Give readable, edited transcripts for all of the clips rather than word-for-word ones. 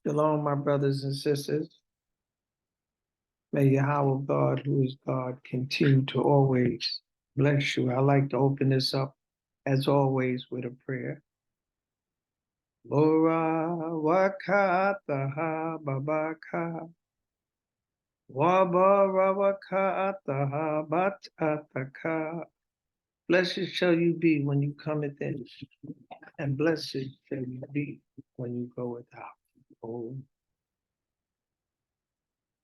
Shalom, my brothers and sisters. May Yahweh God, who is God, continue to always bless you. I like to open this up, as always, with a prayer. Bora wakataha babaka. Wabara wakataha batataka. Blessed shall you be when you cometh in, and blessed shall you be when you goeth out. Oh.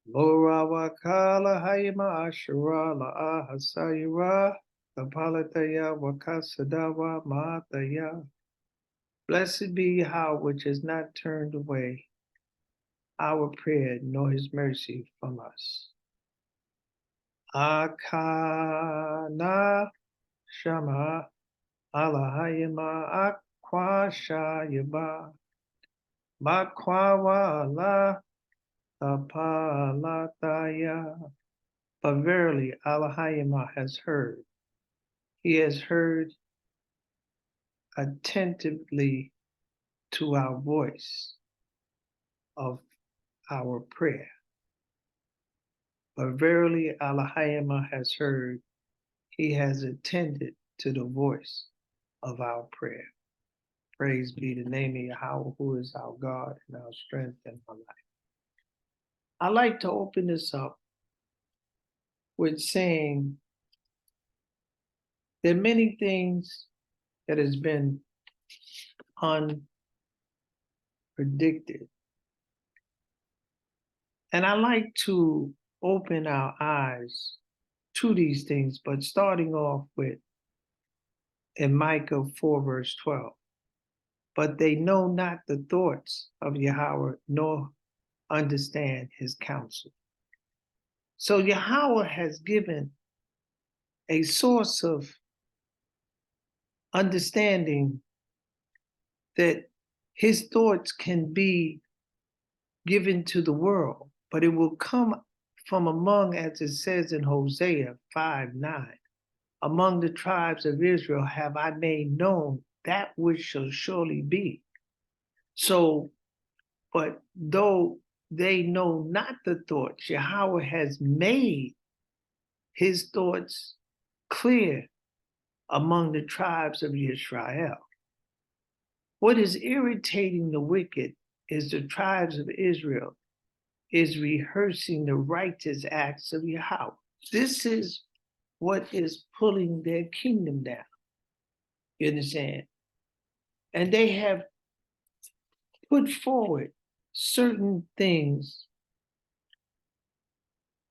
Lora wakala hayma ashura la ahasayira kapalataya wakasadawa mataya. Blessed be Yahweh which has not turned away our prayer nor his mercy from us. Akana shama alahayima akwashayaba makwawala apalataya. But verily, Elohim has heard. He has heard attentively to our voice of our prayer. But verily, Elohim has heard. He has attended to the voice of our prayer. Praise be the name of Yahweh, who is our God and our strength and our life. I like to open this up with saying there are many things that has been unpredicted. And I like to open our eyes to these things, but starting off with in Micah 4, verse 12. But they know not the thoughts of Yahweh, nor understand his counsel. So Yahweh has given a source of understanding that his thoughts can be given to the world, but it will come from among, as it says in Hosea 5:9, among the tribes of Israel have I made known that which shall surely be. So, but though they know not the thoughts, Yahweh has made his thoughts clear among the tribes of Israel. What is irritating the wicked is the tribes of Israel is rehearsing the righteous acts of Yahweh. This is what is pulling their kingdom down. You understand? And they have put forward certain things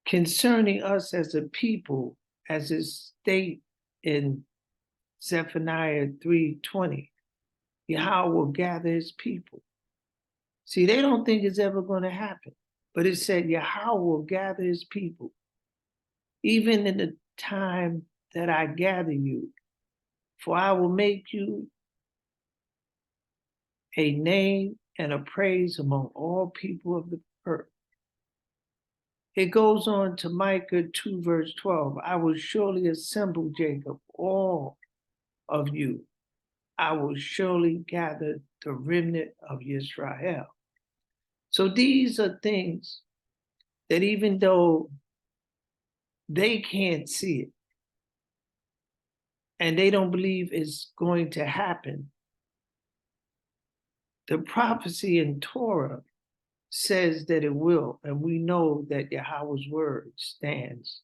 concerning us as a people, as is stated in Zephaniah 3:20. Yahweh will gather his people. See, they don't think it's ever going to happen. But it said Yahweh will gather his people. Even in the time that I gather you, for I will make you a name and a praise among all people of the earth. It goes on to Micah 2, verse 12. I will surely assemble Jacob, all of you. I will surely gather the remnant of Israel. So these are things that even though they can't see it and they don't believe it's going to happen, the prophecy in Torah says that it will, and we know that Yahweh's word stands.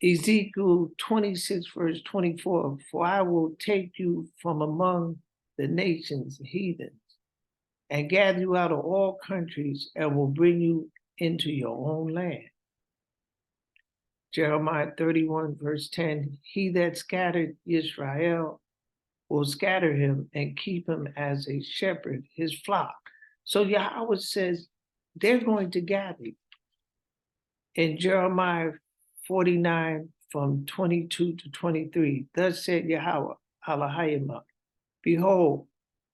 Ezekiel 26, verse 24, for I will take you from among the nations, heathens, and gather you out of all countries and will bring you into your own land. Jeremiah 31, verse 10, he that scattered Israel will scatter him and keep him as a shepherd, his flock. So Yahweh says they're going to gather you. In Jeremiah 49, from 22 to 23, thus said Yahweh, Elohim, behold,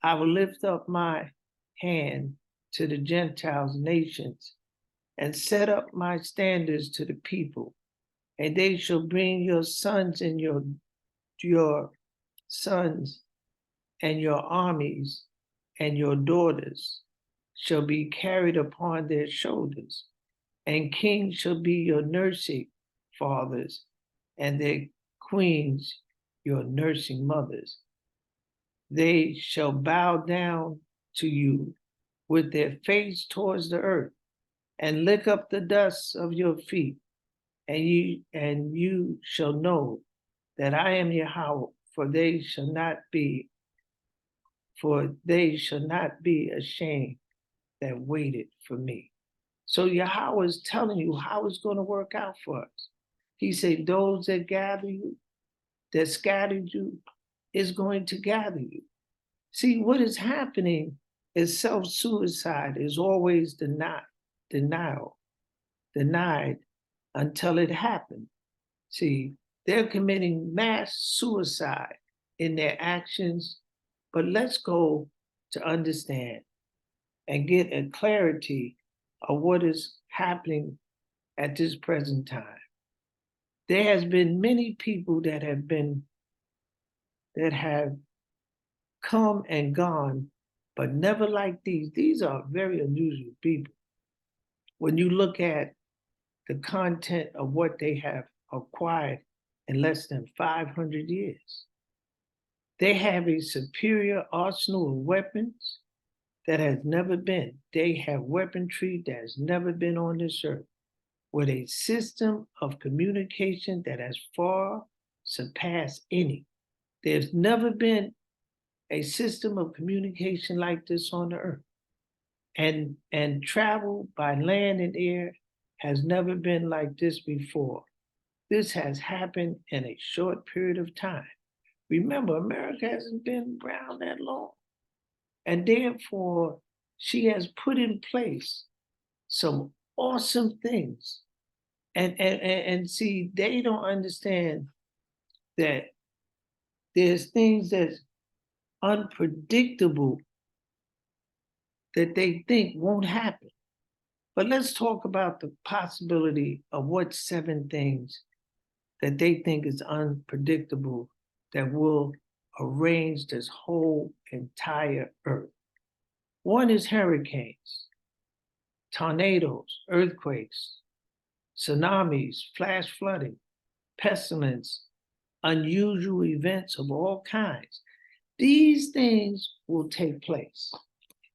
I will lift up my hand to the Gentiles, nations, and set up my standards to the people, and they shall bring your sons and your sons and your armies and your daughters shall be carried upon their shoulders, and kings shall be your nursing fathers, and their queens your nursing mothers. They shall bow down to you with their face towards the earth, and lick up the dust of your feet, and you shall know that I am Yahweh, for they shall not be ashamed that waited for me. So Yahweh is telling you how it's going to work out for us. He said, those that gather you, that scattered you, is going to gather you. See, what is happening is self-suicide is always denied until it happened. See, they're committing mass suicide in their actions, but let's go to understand and get a clarity of what is happening at this present time. There has been many people that have come and gone, but never like these. These are very unusual people. When you look at the content of what they have acquired in less than 500 years, they have a superior arsenal of weapons that has never been. They have weaponry that has never been on this earth, with a system of communication that has far surpassed any. There's never been a system of communication like this on the earth. And travel by land and air has never been like this before. This has happened in a short period of time. Remember, America hasn't been around that long. And therefore, she has put in place some awesome things. And see, they don't understand that there's things that's unpredictable that they think won't happen. But let's talk about the possibility of what 7 things that they think is unpredictable that will arrange this whole entire earth. One is hurricanes, tornadoes, earthquakes, tsunamis, flash flooding, pestilence, unusual events of all kinds. These things will take place,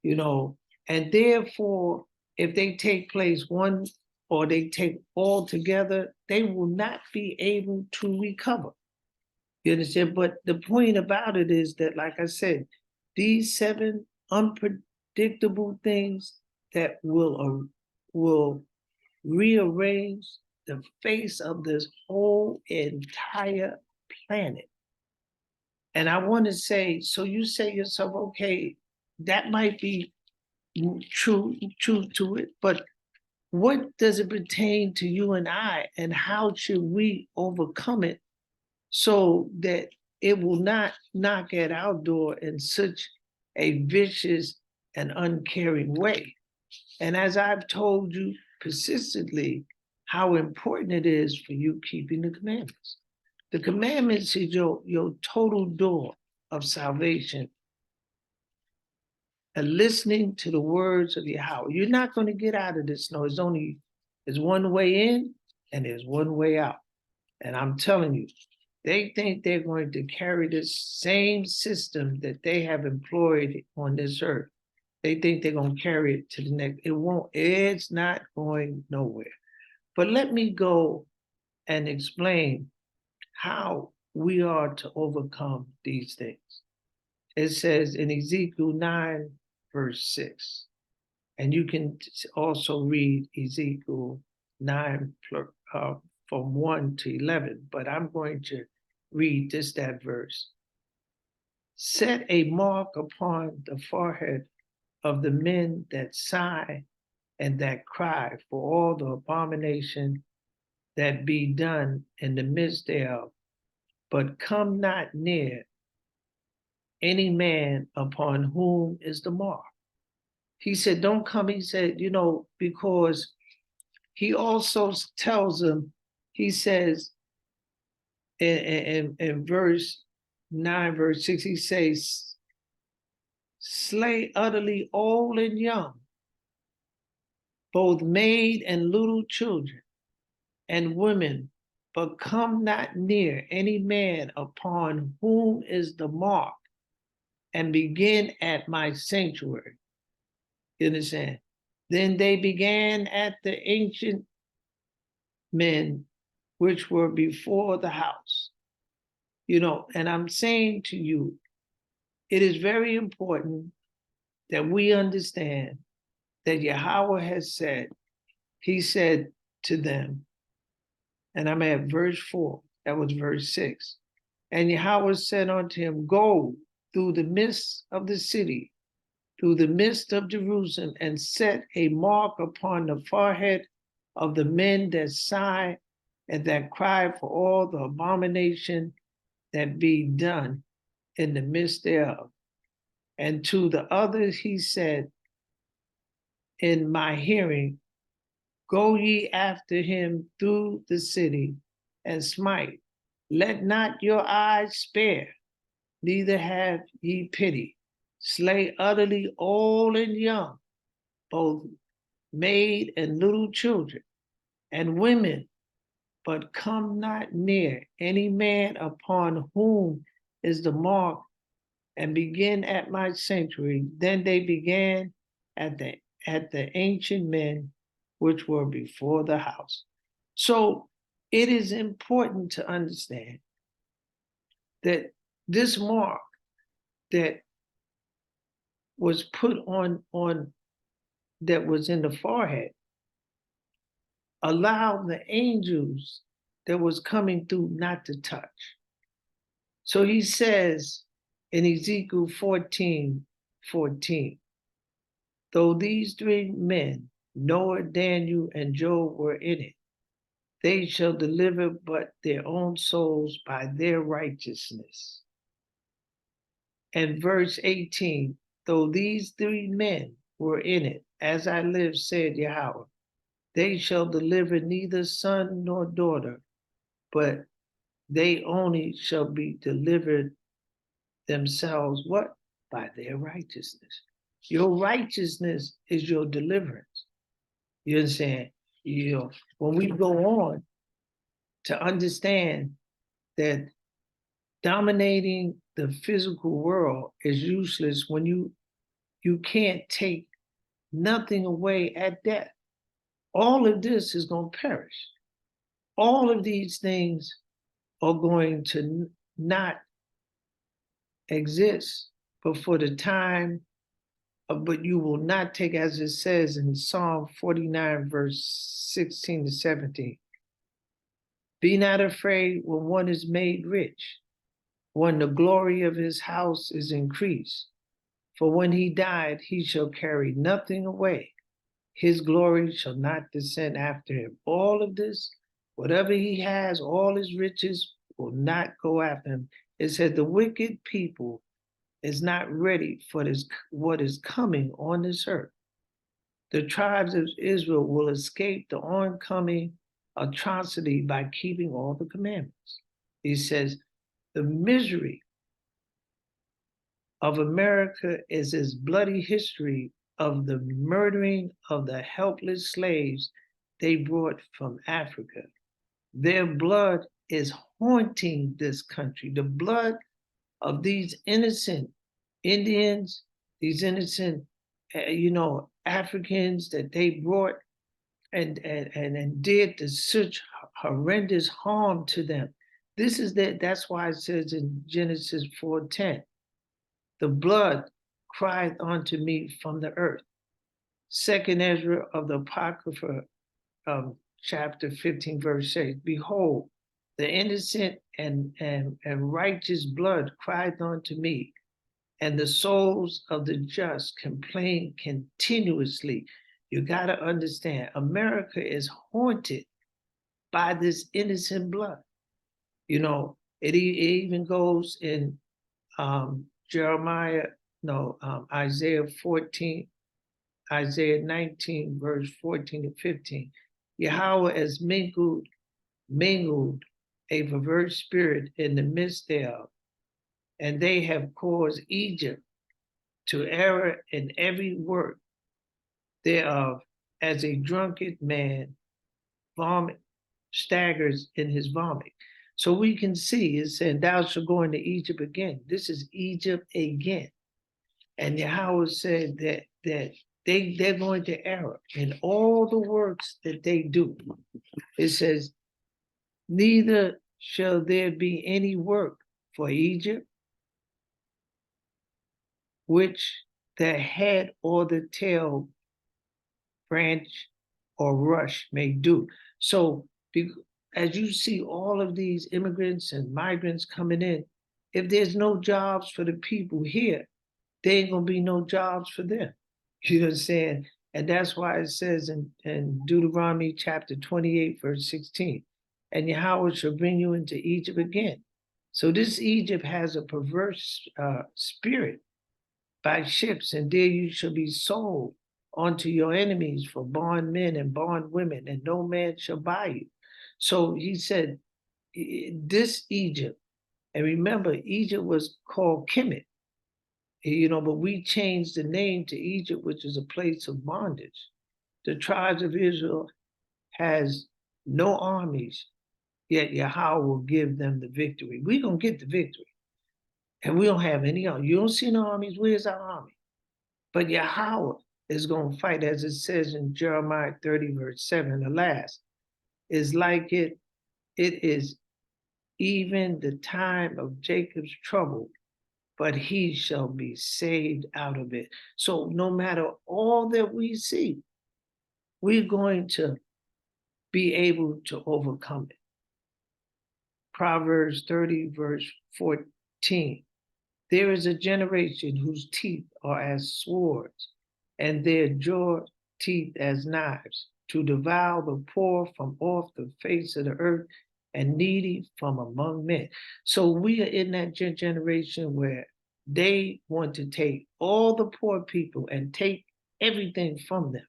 and therefore, if they take place one or they take all together, they will not be able to recover. You understand? But the point about it is that, like I said, these 7 unpredictable things that will rearrange the face of this whole entire planet. And I want to say, so you say to yourself, okay, that might be true to it, but what does it pertain to you and I, and how should we overcome it so that it will not knock at our door in such a vicious and uncaring way? And as I've told you persistently, how important it is for you keeping the commandments. The commandments is your total door of salvation. And listening to the words of Yahweh. You're not going to get out of this. No, there's one way in and there's one way out. And I'm telling you, they think they're going to carry this same system that they have employed on this earth. They think they're going to carry it to the next. It won't. It's not going nowhere. But let me go and explain how we are to overcome these things. It says in Ezekiel 9, verse 6, and you can also read Ezekiel 9 from 1 to 11, but I'm going to read that verse. Set a mark upon the forehead of the men that sigh and that cry for all the abomination that be done in the midst thereof, but come not near any man upon whom is the mark. He said, don't come, he said, because he also tells them, he says in verse 9, verse 6, he says, slay utterly old and young, both maid and little children and women, but come not near any man upon whom is the mark, and begin at my sanctuary. You understand? Then they began at the ancient men which were before the house. And I'm saying to you, it is very important that we understand that Yahweh has said, he said to them, and I'm at verse 4, that was verse 6. And Yahweh said unto him, go through the midst of the city, through the midst of Jerusalem, and set a mark upon the forehead of the men that sigh and that cry for all the abomination that be done in the midst thereof. And to the others he said in my hearing, go ye after him through the city and smite. Let not your eyes spare, neither have ye pity. Slay utterly old and young, both maid and little children, and women, but come not near any man upon whom is the mark, and begin at my sanctuary. Then they began at the ancient men which were before the house. So it is important to understand that this mark that was put on that was in the forehead allowed the angels that was coming through not to touch. So he says in Ezekiel 14:14, though these three men, Noah, Daniel, and Job, were in it, they shall deliver but their own souls by their righteousness. And verse 18, though these three men were in it, as I live, said Yahweh, they shall deliver neither son nor daughter, but they only shall be delivered themselves, what? By their righteousness. Your righteousness is your deliverance. You understand? When we go on to understand that dominating the physical world is useless when you can't take nothing away at death. All of this is going to perish. All of these things are going to not exist, but for the time, but you will not take, as it says in Psalm 49, verse 16 to 17. Be not afraid when one is made rich, when the glory of his house is increased. For when he died, he shall carry nothing away. His glory shall not descend after him. All of this, whatever he has, all his riches will not go after him. It said the wicked people is not ready for this, what is coming on this earth. The tribes of Israel will escape the oncoming atrocity by keeping all the commandments. He says, the misery of America is its bloody history of the murdering of the helpless slaves they brought from Africa. Their blood is haunting this country. The blood of these innocent Indians, these innocent, Africans that they brought and did such horrendous harm to them. That's why it says in Genesis 4:10, the blood cried unto me from the earth. Second Ezra of the Apocrypha, chapter 15, verse 6, behold, the innocent and righteous blood cried unto me, and the souls of the just complain continuously. You got to understand, America is haunted by this innocent blood. It even goes in Isaiah 14, Isaiah 19, verse 14 to 15. Yahweh has mingled a perverse spirit in the midst thereof, and they have caused Egypt to error in every work thereof, as a drunkard man vomit staggers in his vomit. So we can see it said, "Thou shalt go into Egypt again." This is Egypt again, and Yahweh said that they're going to error in all the works that they do. It says, "Neither shall there be any work for Egypt, which the head or the tail branch or rush may do." So as you see all of these immigrants and migrants coming in, if there's no jobs for the people here, there ain't gonna be no jobs for them. You know what I'm saying? And that's why it says in Deuteronomy chapter 28, verse 16, "And Yahweh shall bring you into Egypt again." So this Egypt has a perverse spirit by ships, and there you shall be sold unto your enemies for bondmen and bondwomen, and no man shall buy you. So he said, this Egypt, and remember, Egypt was called Kemet, but we changed the name to Egypt, which is a place of bondage. The tribes of Israel has no armies, yet Yahweh will give them the victory. We're going to get the victory. And we don't have any army. You don't see no armies. Where's our army? But Yahweh is going to fight, as it says in Jeremiah 30, verse 7. Alas, is like it is even the time of Jacob's trouble, but he shall be saved out of it. So no matter all that we see, we're going to be able to overcome it. Proverbs 30, verse 14. There is a generation whose teeth are as swords, and their jaw teeth as knives, to devour the poor from off the face of the earth and needy from among men. So we are in that generation where they want to take all the poor people and take everything from them.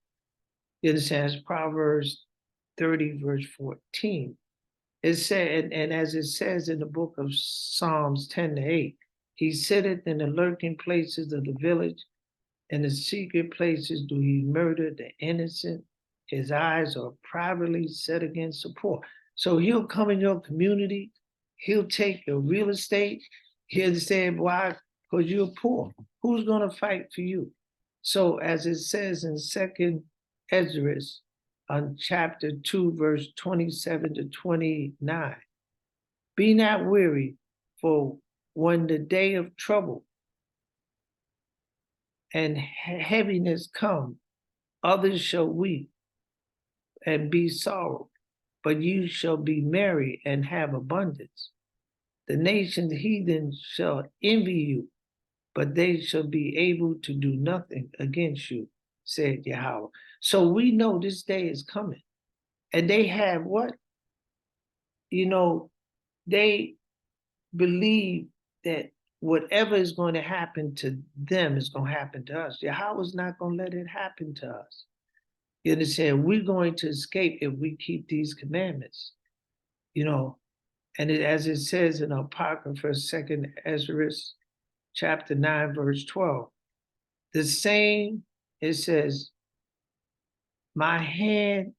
You understand? It's Proverbs 30, verse 14. It said, and as it says in the book of Psalms 10-8, he sitteth in the lurking places of the village, in the secret places do he murder the innocent. His eyes are privately set against the poor. So he'll come in your community, he'll take your real estate, he'll say, why? Because you're poor. Who's going to fight for you? So as it says in 2nd Esdras, on chapter 2, verse 27 to 29, be not weary, for when the day of trouble and heaviness come, others shall weep and be sorrowed, but you shall be merry and have abundance. The nations heathen shall envy you, but they shall be able to do nothing against you, said Yahweh. So we know this day is coming. And they have what? They believe that whatever is going to happen to them is going to happen to us. Yahweh's not going to let it happen to us. You understand? We're going to escape if we keep these commandments. And as it says in Apocrypha, 2nd Esdras, chapter 9, verse 12, the same, it says, my hand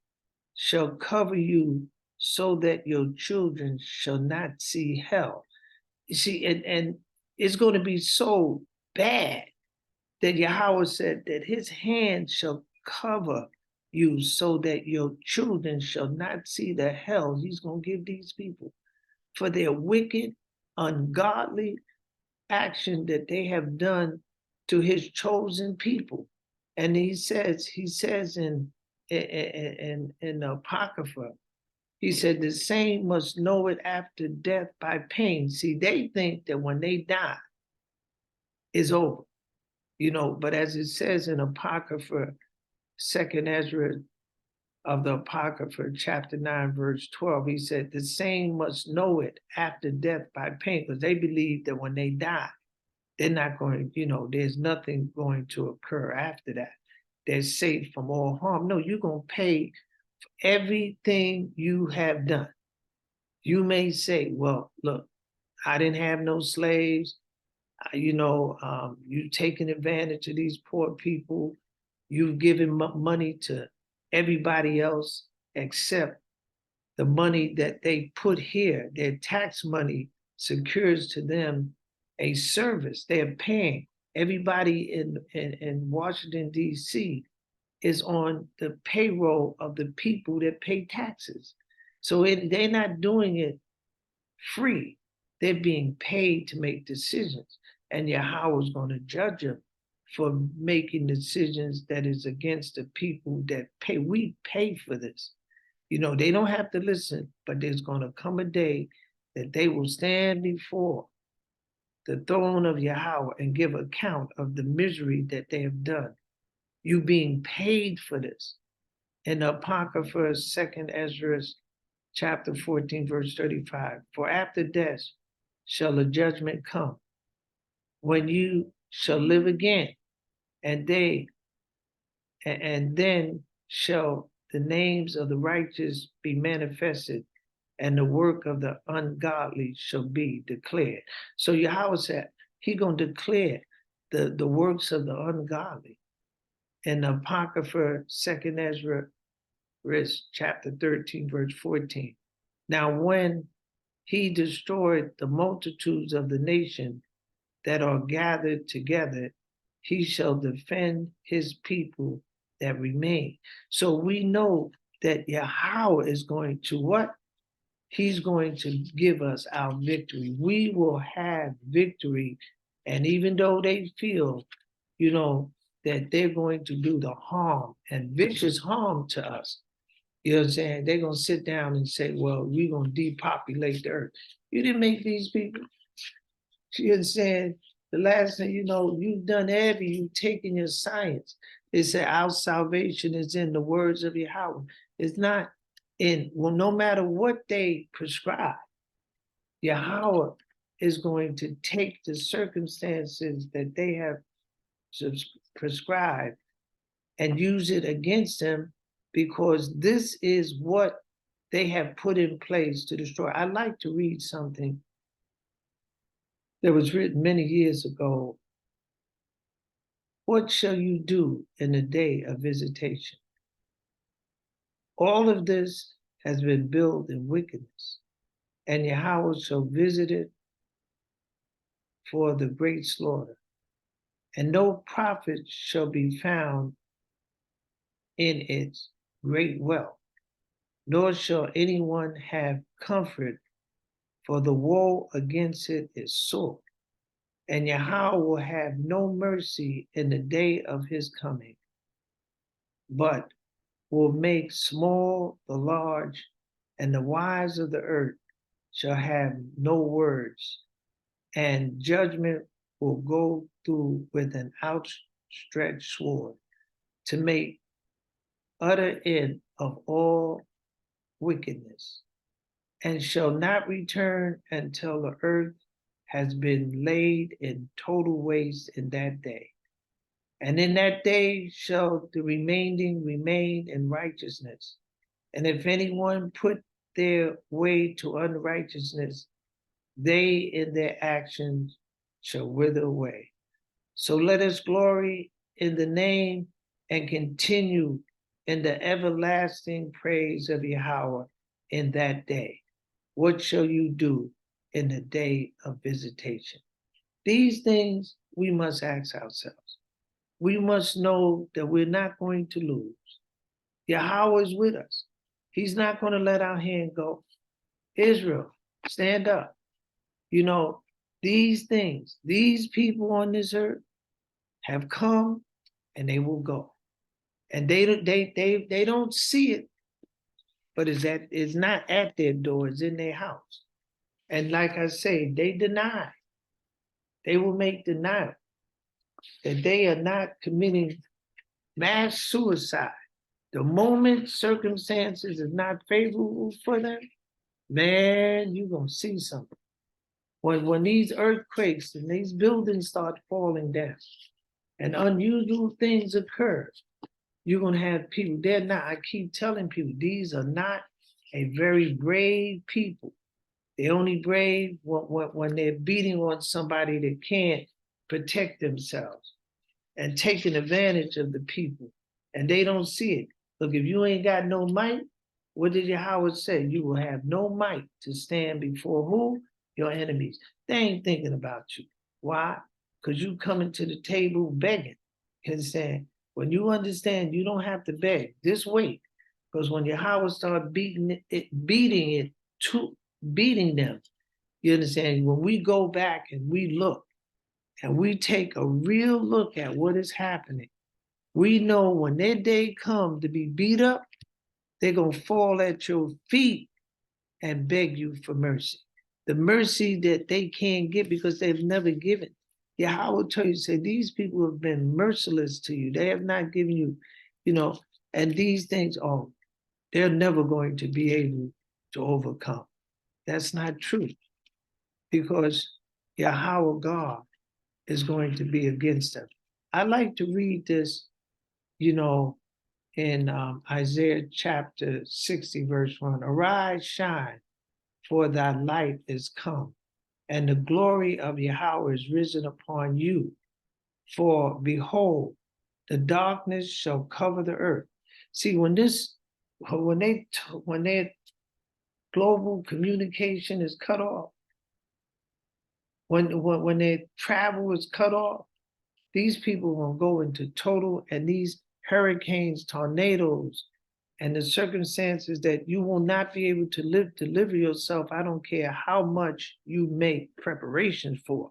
shall cover you so that your children shall not see hell. You see, and it's going to be so bad that Yahweh said that his hand shall cover you so that your children shall not see the hell he's going to give these people for their wicked, ungodly action that they have done to his chosen people. And he says in the Apocrypha, he said, the same must know it after death by pain. See, they think that when they die, it's over, but as it says in Apocrypha, 2nd Ezra of the Apocrypha, chapter 9, verse 12, he said, the same must know it after death by pain, because they believe that when they die, they're not going, there's nothing going to occur after that. They're safe from all harm. No, you're going to pay for everything you have done. You may say, well, look, I didn't have no slaves. You taking advantage of these poor people. You've given money to everybody else except the money that they put here. Their tax money secures to them a service. They're paying. Everybody in Washington, D.C. is on the payroll of the people that pay taxes. So they're not doing it free. They're being paid to make decisions. And Yahweh is going to judge them for making decisions that is against the people that pay. We pay for this. They don't have to listen, but there's going to come a day that they will stand before the throne of Yahweh and give account of the misery that they have done. You being paid for this. In the Apocrypha, 2nd Esdras, chapter 14, verse 35. For after death shall a judgment come, when you shall live again, and then shall the names of the righteous be manifested, and the work of the ungodly shall be declared. So Yahweh said, He gonna declare the works of the ungodly. In the Apocrypha, 2nd Esdras, chapter 13, verse 14. Now when he destroyed the multitudes of the nation that are gathered together, he shall defend his people that remain. So we know that Yahweh is going to what? He's going to give us our victory. We will have victory. And even though they feel, that they're going to do the harm and vicious harm to us, you know what I'm saying? They're going to sit down and say, well, we're going to depopulate the earth. You didn't make these people. You know what I'm saying? The last thing you know, you've done you've taken your science. They say our salvation is in the words of Yahweh. It's not no matter what they prescribe, Yahweh is going to take the circumstances that they have prescribed and use it against them, because this is what they have put in place to destroy. I'd like to read something that was written many years ago. What shall you do in the day of visitation? All of this has been built in wickedness, and Yahweh shall visit it for the great slaughter, and no prophet shall be found in its great wealth, nor shall anyone have comfort, for the woe against it is sore. And Yahweh will have no mercy in the day of his coming, but will make small the large, and the wise of the earth shall have no words, and judgment will go through with an outstretched sword to make utter end of all wickedness, and shall not return until the earth has been laid in total waste in that day. And in that day shall the remaining remain in righteousness. And if anyone put their way to unrighteousness, they in their actions shall wither away. So let us glory in the name and continue in the everlasting praise of Yahweh in that day. What shall you do in the day of visitation? These things we must ask ourselves. We must know that we're not going to lose. Yahweh is with us. He's not going to let our hand go. Israel, stand up. These things, these people on this earth have come and they will go. And they don't see it, but it's not at their door, it's in their house. And like I say, they deny. They will make denial that they are not committing mass suicide. The moment circumstances is not favorable for them, man, you're going to see something. When these earthquakes and these buildings start falling down and unusual things occur, you're going to have people, I keep telling people, these are not a very brave people. They're only brave when they're beating on somebody that can't protect themselves and taking advantage of the people. And they don't see it. Look, if you ain't got no might, what did Yahweh say? You will have no might to stand before who? Your enemies. They ain't thinking about you. Why? Because you coming to the table begging. You understand? When you understand you don't have to beg, just wait. Because when Yahweh start beating them, you understand? When we go back and we look and we take a real look at what is happening, we know when their day comes to be beat up, they're going to fall at your feet and beg you for mercy. The mercy that they can't get because they've never given. Yahweh told you, say, these people have been merciless to you. They have not given you, and these things, they're never going to be able to overcome. That's not true because Yahweh God is going to be against them. I like to read this, in Isaiah chapter 60, verse 1. Arise, shine, for thy light is come, and the glory of Yahweh is risen upon you. For behold, the darkness shall cover the earth. See, when their global communication is cut off, when their travel is cut off, these people will go into total, and these hurricanes, tornadoes, and the circumstances that you will not be able to deliver yourself. I don't care how much you make preparations for.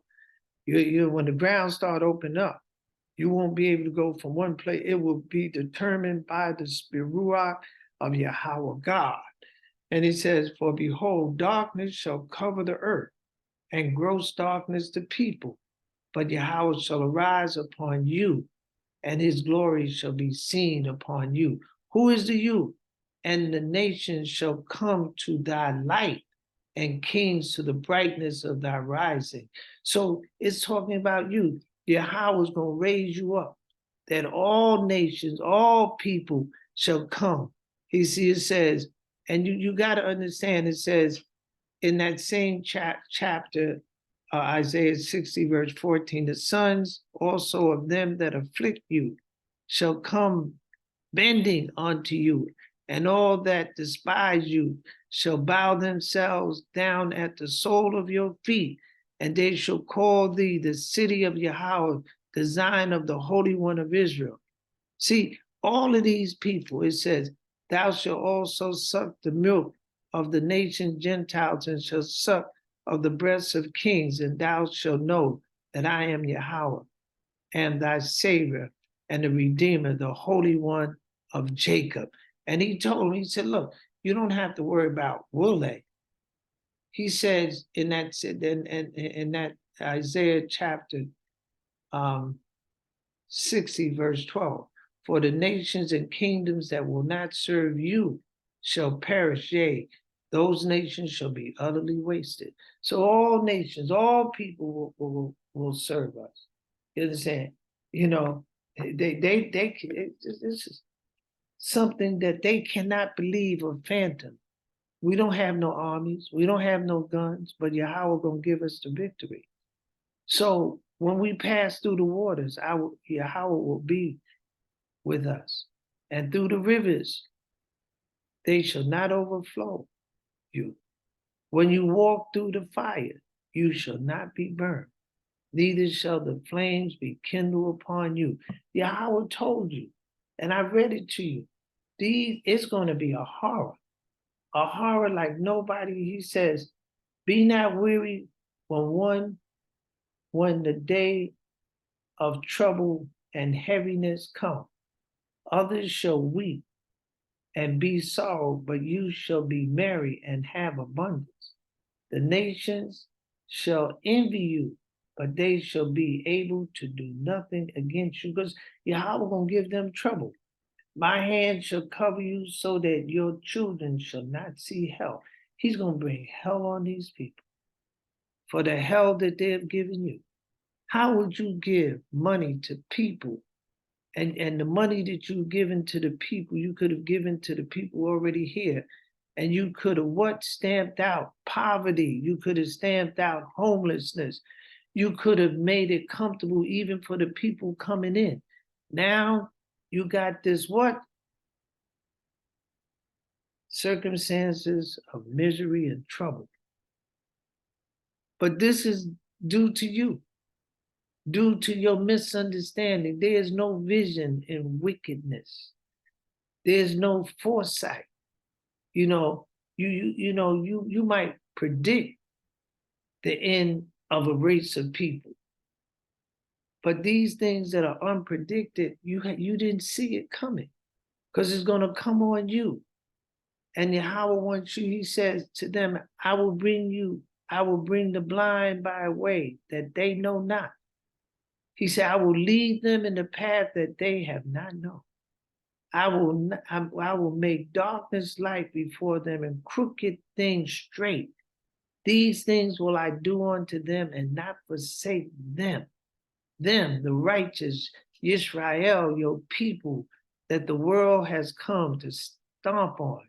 When the ground start opening up, you won't be able to go from one place. It will be determined by the Spirit of Yahweh God. And he says, for behold, darkness shall cover the earth, and gross darkness the people. But Yahweh shall arise upon you, and his glory shall be seen upon you. Who is the you? And the nations shall come to thy light, and kings to the brightness of thy rising. So it's talking about you. Yahweh is going to raise you up, that all nations, all people shall come. It says, and you got to understand, it says in that same chapter, Isaiah 60, verse 14, the sons also of them that afflict you shall come bending unto you, and all that despise you shall bow themselves down at the sole of your feet, and they shall call thee the city of Yahweh, the Zion of the Holy One of Israel. See, all of these people, it says, thou shalt also suck the milk of the nations Gentiles, and shall suck of the breasts of kings, and thou shalt know that I am Yahweh, and thy Savior, and the Redeemer, the Holy One of Jacob. And he told me, he said, look, you don't have to worry about will they. He says in that Isaiah chapter 60, verse 12, for the nations and kingdoms that will not serve you shall perish, yea, those nations shall be utterly wasted. So all nations, all people will serve us. You understand? This is something that they cannot believe or phantom. We don't have no armies, we don't have no guns, but Yahweh gonna give us the victory. So when we pass through the waters, Yahweh will be with us. And through the rivers, they shall not overflow you. When you walk through the fire, you shall not be burned, neither shall the flames be kindled upon you. Yahweh told you, and I read it to you. It's going to be a horror like nobody. He says, be not weary when the day of trouble and heaviness come. Others shall weep and be sorrow, but you shall be merry and have abundance. The nations shall envy you, but they shall be able to do nothing against you, because Yahweh gonna give them trouble. My hand shall cover you so that your children shall not see hell. He's gonna bring hell on these people for the hell that they have given you. How would you give money to people, and the money that you've given to the people, you could have given to the people already here, and you could have stamped out poverty, you could have stamped out homelessness, You could have made it comfortable even for the people coming in. Now you got this what? Circumstances of misery and trouble. But this is due to you, due to your misunderstanding. There is no vision in wickedness. There's no foresight. You know, you might predict the end of a race of people. But these things that are unpredicted, you didn't see it coming because it's going to come on you. And Yahweh wants you, he says to them, I will bring the blind by a way that they know not. He said, I will lead them in the path that they have not known. I will make darkness light before them and crooked things straight. These things will I do unto them and not forsake them. Them, the righteous, Israel, your people, that the world has come to stomp on.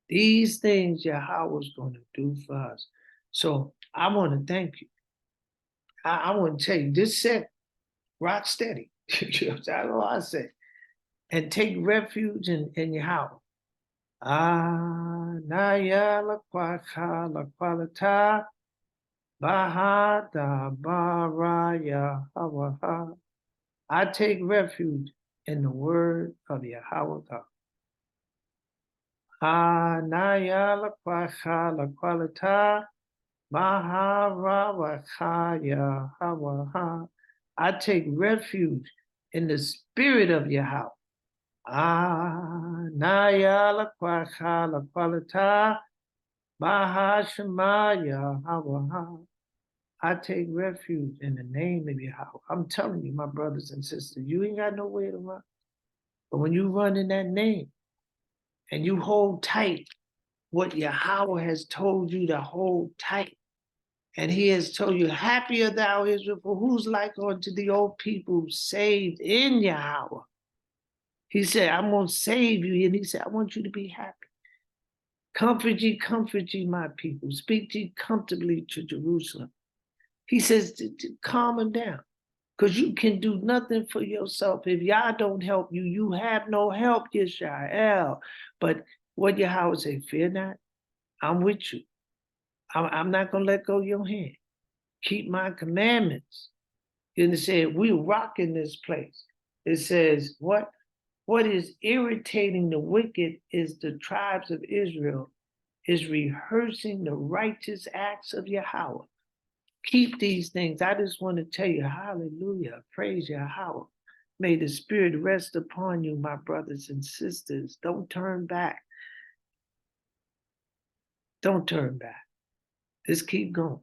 These things Yahweh is going to do for us. So I want to thank you. I want to tell you, this set, rock steady. That's all I say. And take refuge in Yahweh. Naya la kwaka la kwalata bahada baraya hawaha. I take refuge in the word of Yahweh God. Naya la kwaka la kwalata maharawakaya hawaha. I take refuge in the spirit of Yahweh. Naya la kwaka la kwalata mahashemaya hawaha. I take refuge in the name of Yahweh. I'm telling you, my brothers and sisters, you ain't got nowhere to run. But when you run in that name and you hold tight what Yahweh has told you to hold tight, and he has told you, happy art thou, Israel, for who's like unto the old people saved in Yahweh? He said, I'm going to save you. And he said, I want you to be happy. Comfort ye, my people. Speak ye comfortably to Jerusalem. He says, to calm them down. Because you can do nothing for yourself. If Yah don't help you, you have no help, Yisrael. But what Yahweh say, fear not, I'm with you. I'm not going to let go of your hand. Keep my commandments. And it said, we rock in this place. It says, what? What is irritating the wicked is the tribes of Israel is rehearsing the righteous acts of Yahweh. Keep these things. I just want to tell you, hallelujah, praise Yahweh. May the Spirit rest upon you, my brothers and sisters. Don't turn back. Don't turn back. Just keep going.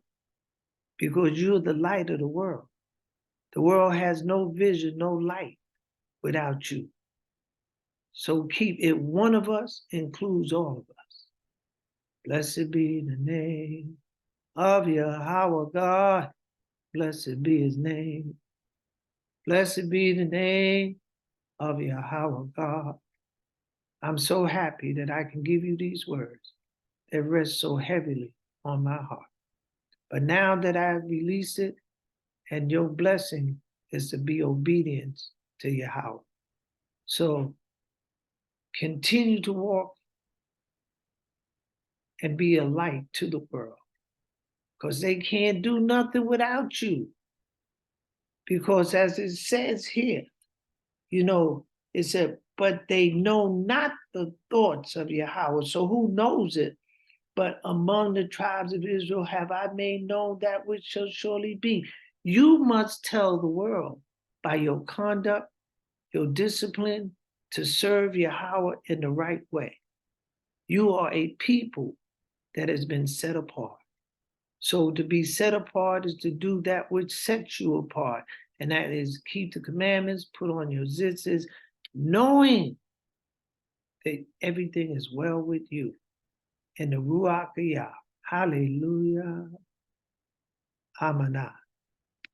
Because you're the light of the world. The world has no vision, no light without you. So keep it. One of us includes all of us. Blessed be the name of Yahweh God. Blessed be his name. Blessed be the name of Yahweh God. I'm so happy that I can give you these words that rest so heavily on my heart. But now that I've released it, and your blessing is to be obedient to Yahweh. So continue to walk and be a light to the world, because they can't do nothing without you. Because as it says here, it said, but they know not the thoughts of Yahweh. So who knows it? But among the tribes of Israel have I made known that which shall surely be. You must tell the world by your conduct, your discipline, to serve Yahweh in the right way. You are a people that has been set apart. So to be set apart is to do that which sets you apart. And that is keep the commandments, put on your tzitzis, knowing that everything is well with you. In the Ruach of Yah. Hallelujah. Amanah.